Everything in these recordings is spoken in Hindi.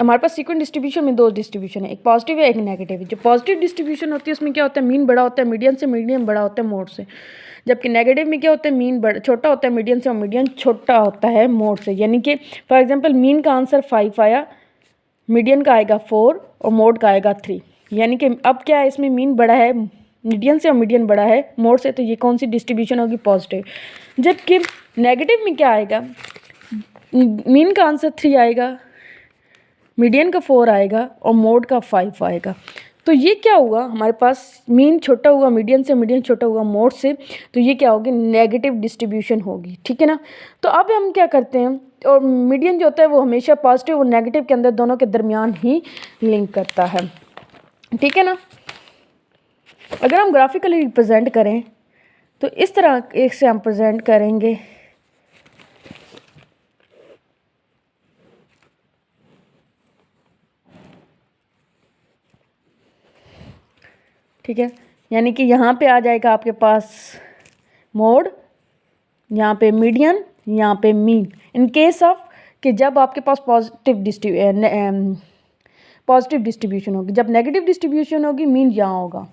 हमारे पास सीक्वेंट डिस्ट्रीब्यूशन में दो डिस्ट्रीब्यूशन है, एक पॉजिटिव है एक नेगेटिव है। जो पॉजिटिव डिस्ट्रीब्यूशन होती है उसमें क्या होता है, मीन बड़ा होता है मीडियन से, मीडियन बड़ा होता है मोड से। जबकि नेगेटिव में क्या होता है, मीन छोटा होता है मीडियन से और मीडियन छोटा होता है मोड से। यानी कि फॉर एग्जांपल मीन का आंसर 5 आया, मीडियन का आएगा 4 और मोड का आएगा 3। यानी कि अब क्या है, इसमें मीन बड़ा है मीडियन से और मीडियन बड़ा है मोड से, तो ये कौन सी डिस्ट्रीब्यूशन होगी, पॉजिटिव। जबकि नेगेटिव में क्या आएगा, मीन का आंसर 3 आएगा, मीडियन का 4 आएगा और मोड का 5 आएगा। तो ये क्या हुआ, हमारे पास मीन छोटा हुआ मीडियन से, मीडियन छोटा हुआ मोड से, तो ये क्या होगी, नेगेटिव डिस्ट्रीब्यूशन होगी। ठीक है ना। तो अब हम क्या करते हैं, और मीडियन जो होता है वो हमेशा पॉजिटिव और नेगेटिव के अंदर दोनों के दरमियान ही लिंक करता है। ठीक है ना। अगर हम ग्राफिकली रिप्रेजेंट करें तो इस तरह एक से हम प्रेजेंट करेंगे। ठीक है, यानी कि यहाँ पे आ जाएगा आपके पास मोड, यहाँ पे मीडियन, यहाँ पे मीन। इन केस ऑफ कि जब आपके पास पॉजिटिव डिस्ट्रीब्यूशन होगी, जब नेगेटिव डिस्ट्रीब्यूशन होगी मीन यहाँ होगा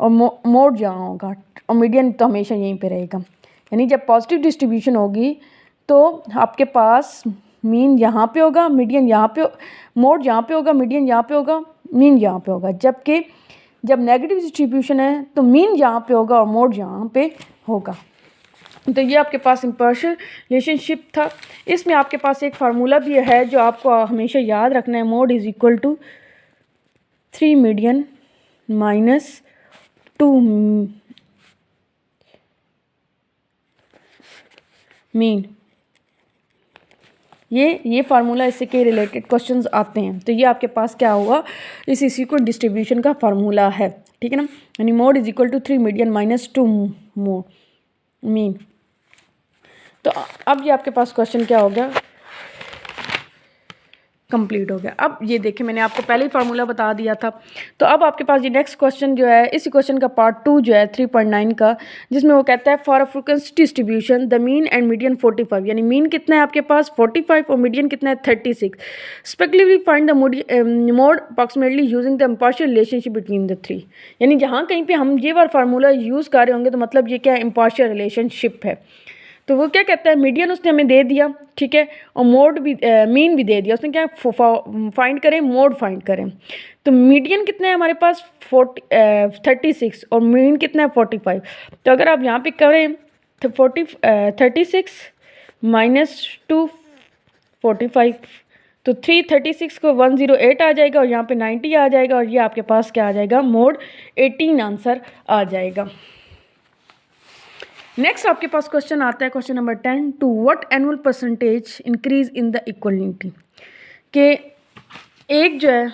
और मोड यहाँ होगा और मीडियन तो हमेशा यहीं पे रहेगा। यानी जब पॉजिटिव डिस्ट्रीब्यूशन होगी तो आपके पास मीन यहाँ पे होगा, मीडियन यहाँ पे, मोड यहाँ पे होगा, मीडियन यहाँ पे होगा, मीन यहाँ पे होगा। जबकि जब नेगेटिव डिस्ट्रीब्यूशन है तो मीन यहाँ पे होगा और मोड यहाँ पे होगा। तो ये आपके पास इम्पार्शियल रिलेशनशिप था। इसमें आपके पास एक फार्मूला भी है जो आपको हमेशा याद रखना है, mode is equal to 3 median minus 2 mean. ये फार्मूला, इससे के रिलेटेड क्वेश्चंस आते हैं। तो ये आपके पास क्या हुआ, इस सीक्वेंट डिस्ट्रीब्यूशन का फार्मूला है। ठीक है ना। यानी mode is equal to 3 median minus 2 mode mean. तो अब ये आपके पास क्वेश्चन क्या हो गया, कंप्लीट हो गया। अब ये देखिए मैंने आपको पहले ही फार्मूला बता दिया था। तो अब आपके पास ये नेक्स्ट क्वेश्चन जो है, इस क्वेश्चन का पार्ट 2 जो है 3.9 का, जिसमें वो कहता है for a frequency distribution the mean and median 45। यानी मीन कितना है आपके पास 45 और मीडियन कितना है 36। Speculatively find the mode approximately using the empirical relationship between the three. यानी जहाँ कहीं पर हम ये वाला फार्मूला यूज़ कर रहे होंगे तो मतलब ये क्या है, इम्पार्शियल रिलेशनशिप है। तो वो क्या कहता है, मीडियन उसने हमें दे दिया, ठीक है, और मोड भी मीन भी दे दिया। उसने क्या फाइंड करें, मोड फाइंड करें। तो मीडियन कितना है हमारे पास 36 और मीन कितना है 45। तो अगर आप यहाँ पे करें तो 36 माइनस 2 45, तो 336 को 108 आ जाएगा और यहाँ पे 90 आ जाएगा और ये आपके पास क्या आ जाएगा, मोड 18 आंसर आ जाएगा। नेक्स्ट आपके पास क्वेश्चन आता है, question number 10, to what annual percentage increase in the equality. के एक जो है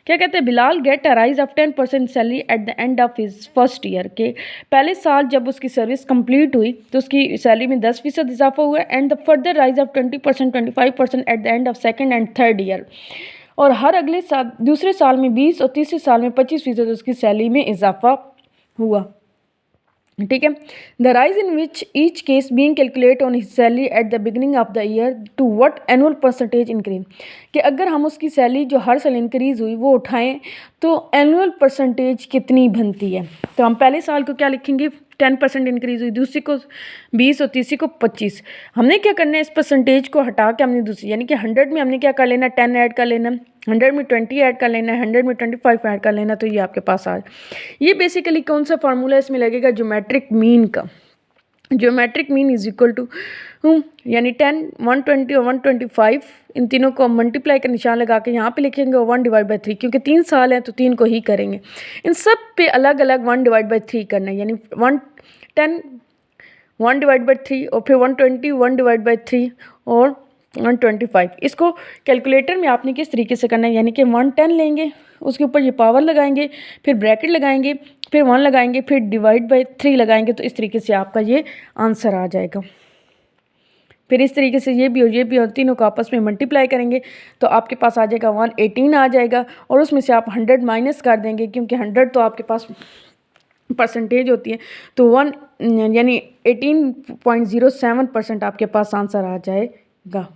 क्या कहते हैं, Bilal get a rise of 10% salary at the end of his first year. के पहले साल जब उसकी सर्विस कंप्लीट हुई तो उसकी सैलरी में 10% इजाफा हुआ, and the further rise of 20% 25% eight the end of second and third year. और हर अगले साल, दूसरे साल में 20 और तीसरे साल में 25% उसकी सैलरी में इजाफा हुआ। ठीक है। The rise in which each case being calculate on his salary at the beginning of the year to what annual percentage increase. कि अगर हम उसकी सैलरी जो हर साल इंक्रीज हुई वो उठाएं तो एनुअल परसेंटेज कितनी बनती है। तो हम पहले साल को क्या लिखेंगे, 10% इंक्रीज हुई, दूसरी को 20 और तीसरी को 25। हमने क्या करना है, इस परसेंटेज को हटा के हमने दूसरी, यानी कि 100 में हमने क्या कर लेना, 10 ऐड कर लेना, 100 में 20 ऐड कर लेना, 100 में 25 ऐड कर लेना। तो ये आपके पास आ, ये बेसिकली कौन सा फार्मूला इसमें लगेगा, ज्योमेट्रिक मीन का। Geometric mean is equal to यानी 10, 120 और 125, इन तीनों को मल्टीप्लाई का निशान लगा के यहाँ पे लिखेंगे और 1/3, क्योंकि 3 साल हैं तो 3 को ही करेंगे। इन सब पे अलग अलग 1/3 करना है, यानी 110 1/3 और फिर 120 1/3 और 125। इसको कैलकुलेटर में आपने किस तरीके से करना है, यानी कि 110 लेंगे, उसके ऊपर ये पावर लगाएंगे, फिर ब्रैकेट लगाएंगे, फिर 1 लगाएंगे, फिर /3 लगाएंगे। तो इस तरीके से आपका ये आंसर आ जाएगा। फिर इस तरीके से ये भी और तीनों को आपस में मल्टीप्लाई करेंगे तो आपके पास आ जाएगा 118 आ जाएगा। और उसमें से आप 100 माइनस कर देंगे, क्योंकि 100 तो आपके पास परसेंटेज होती है, तो 1 यानी 18.07% आपके पास आंसर आ जाएगा।